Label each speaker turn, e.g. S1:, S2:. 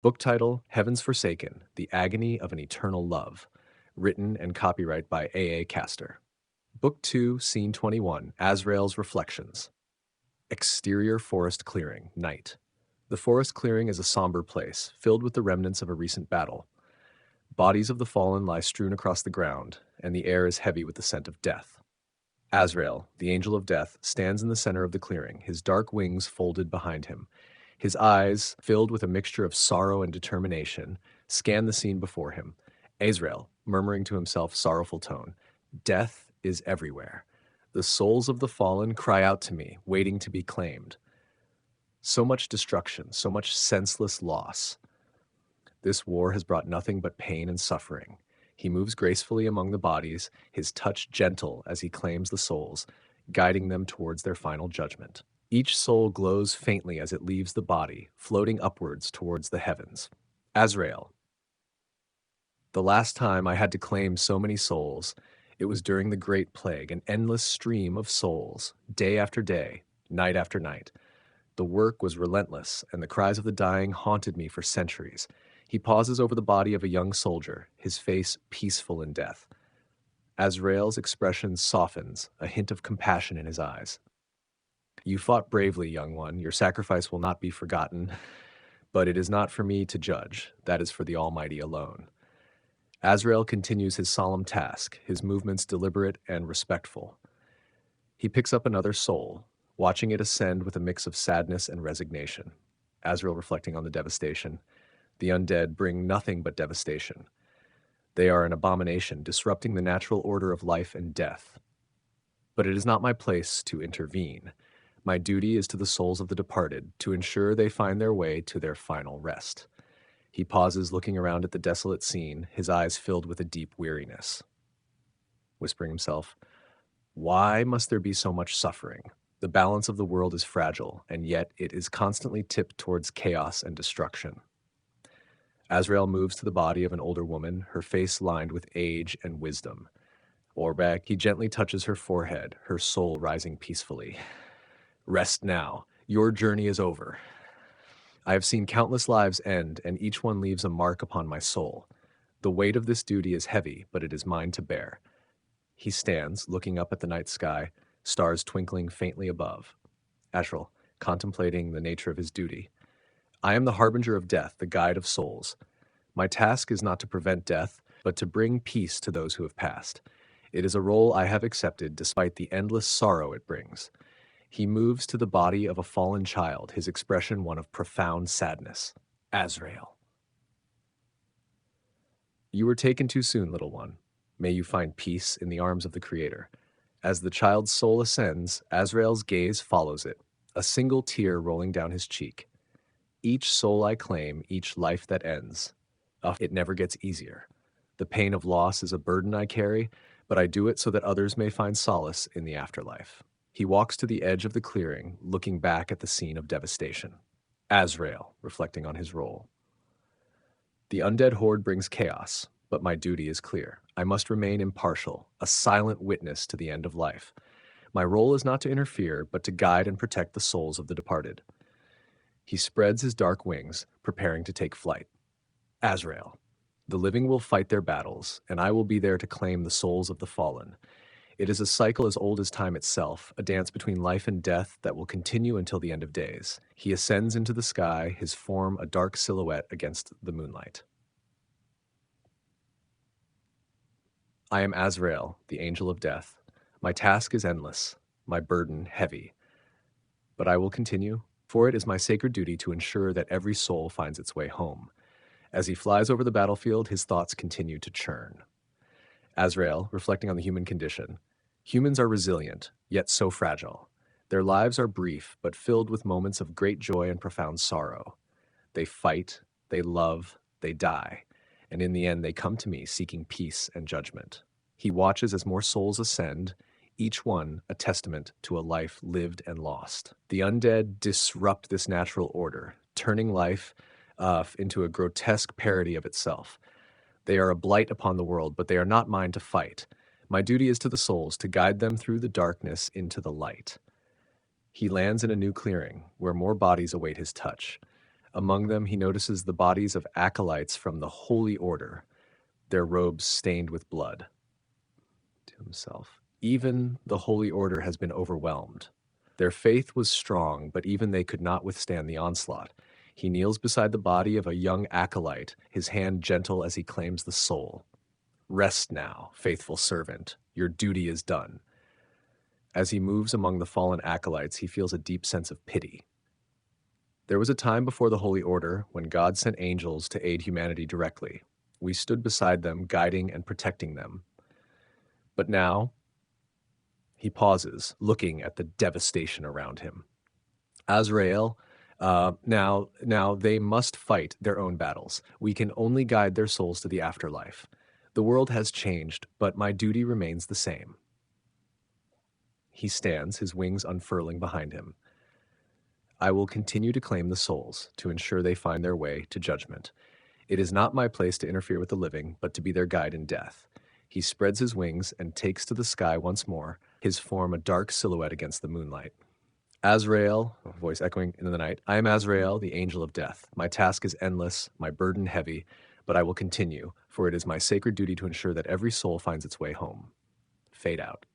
S1: Book title, Heaven's Forsaken, The Agony of an Eternal Love. Written and copyright by A. Castor. Book 2, Scene 21, Azrael's Reflections. Exterior forest clearing, night. The forest clearing is a somber place, filled with the remnants of a recent battle. Bodies of the fallen lie strewn across the ground, and the air is heavy with the scent of death. Azrael, the angel of death, stands in the center of the clearing, his dark wings folded behind him. His eyes, filled with a mixture of sorrow and determination, scan the scene before him. Azrael, murmuring to himself, sorrowful tone, "Death is everywhere. The souls of the fallen cry out to me, waiting to be claimed." So much destruction, so much senseless loss. This war has brought nothing but pain and suffering. He moves gracefully among the bodies, his touch gentle as he claims the souls, guiding them towards their final judgment. Each soul glows faintly as it leaves the body, floating upwards towards the heavens. Azrael. The last time I had to claim so many souls, it was during the Great Plague, an endless stream of souls, day after day, night after night. The work was relentless, and the cries of the dying haunted me for centuries. He pauses over the body of a young soldier, his face peaceful in death. Azrael's expression softens, a hint of compassion in his eyes. "You fought bravely, young one. Your sacrifice will not be forgotten. But it is not for me to judge. That is for the Almighty alone." Azrael continues his solemn task, his movements deliberate and respectful. He picks up another soul, watching it ascend with a mix of sadness and resignation. Azrael reflecting on the devastation. The undead bring nothing but devastation. They are an abomination, disrupting the natural order of life and death. But it is not my place to intervene. My duty is to the souls of the departed, to ensure they find their way to their final rest. He pauses, looking around at the desolate scene, his eyes filled with a deep weariness. Whispering himself, "Why must there be so much suffering? The balance of the world is fragile, and yet it is constantly tipped towards chaos and destruction." Azrael moves to the body of an older woman, her face lined with age and wisdom. Orback, he gently touches her forehead, her soul rising peacefully. "Rest now. Your journey is over. I have seen countless lives end, and each one leaves a mark upon my soul. The weight of this duty is heavy, but it is mine to bear." He stands, looking up at the night sky, stars twinkling faintly above. Azrael, contemplating the nature of his duty. "I am the harbinger of death, the guide of souls. My task is not to prevent death, but to bring peace to those who have passed. It is a role I have accepted despite the endless sorrow it brings." He moves to the body of a fallen child, his expression one of profound sadness. Azrael. "You were taken too soon, little one. May you find peace in the arms of the Creator." As the child's soul ascends, Azrael's gaze follows it, a single tear rolling down his cheek. "Each soul I claim, each life that ends. It never gets easier. The pain of loss is a burden I carry, but I do it so that others may find solace in the afterlife." He walks to the edge of the clearing, looking back at the scene of devastation. Azrael, reflecting on his role. "The undead horde brings chaos, but my duty is clear. I must remain impartial, a silent witness to the end of life. My role is not to interfere, but to guide and protect the souls of the departed." He spreads his dark wings, preparing to take flight. Azrael. "The living will fight their battles, and I will be there to claim the souls of the fallen. It is a cycle as old as time itself, a dance between life and death that will continue until the end of days." He ascends into the sky, his form a dark silhouette against the moonlight. "I am Azrael, the angel of death. My task is endless, my burden heavy. But I will continue, for it is my sacred duty to ensure that every soul finds its way home." As he flies over the battlefield, his thoughts continue to churn. Azrael, reflecting on the human condition. "Humans are resilient, yet so fragile. Their lives are brief, but filled with moments of great joy and profound sorrow. They fight, they love, they die, and in the end they come to me seeking peace and judgment." He watches as more souls ascend, each one a testament to a life lived and lost. The undead disrupt this natural order, turning life into a grotesque parody of itself. They are a blight upon the world, but they are not mine to fight. My duty is to the souls, to guide them through the darkness into the light. He lands in a new clearing, where more bodies await his touch. Among them, he notices the bodies of acolytes from the Holy Order, their robes stained with blood. To himself, even the Holy Order has been overwhelmed. Their faith was strong, but even they could not withstand the onslaught. He kneels beside the body of a young acolyte, his hand gentle as he claims the soul. Rest now, faithful servant. Your duty is done. As he moves among the fallen acolytes, he feels a deep sense of pity. There was a time before the Holy Order when God sent angels to aid humanity directly. We stood beside them, guiding and protecting them. But now, he pauses, looking at the devastation around him. Azrael, now they must fight their own battles. We can only guide their souls to the afterlife. The world has changed, but my duty remains the same. He stands, his wings unfurling behind him. I will continue to claim the souls, to ensure they find their way to judgment. It is not my place to interfere with the living, but to be their guide in death. He spreads his wings and takes to the sky once more, his form a dark silhouette against the moonlight. Azrael, a voice echoing in the night, I am Azrael, the angel of death. My task is endless, my burden heavy, but I will continue, for it is my sacred duty to ensure that every soul finds its way home. Fade out.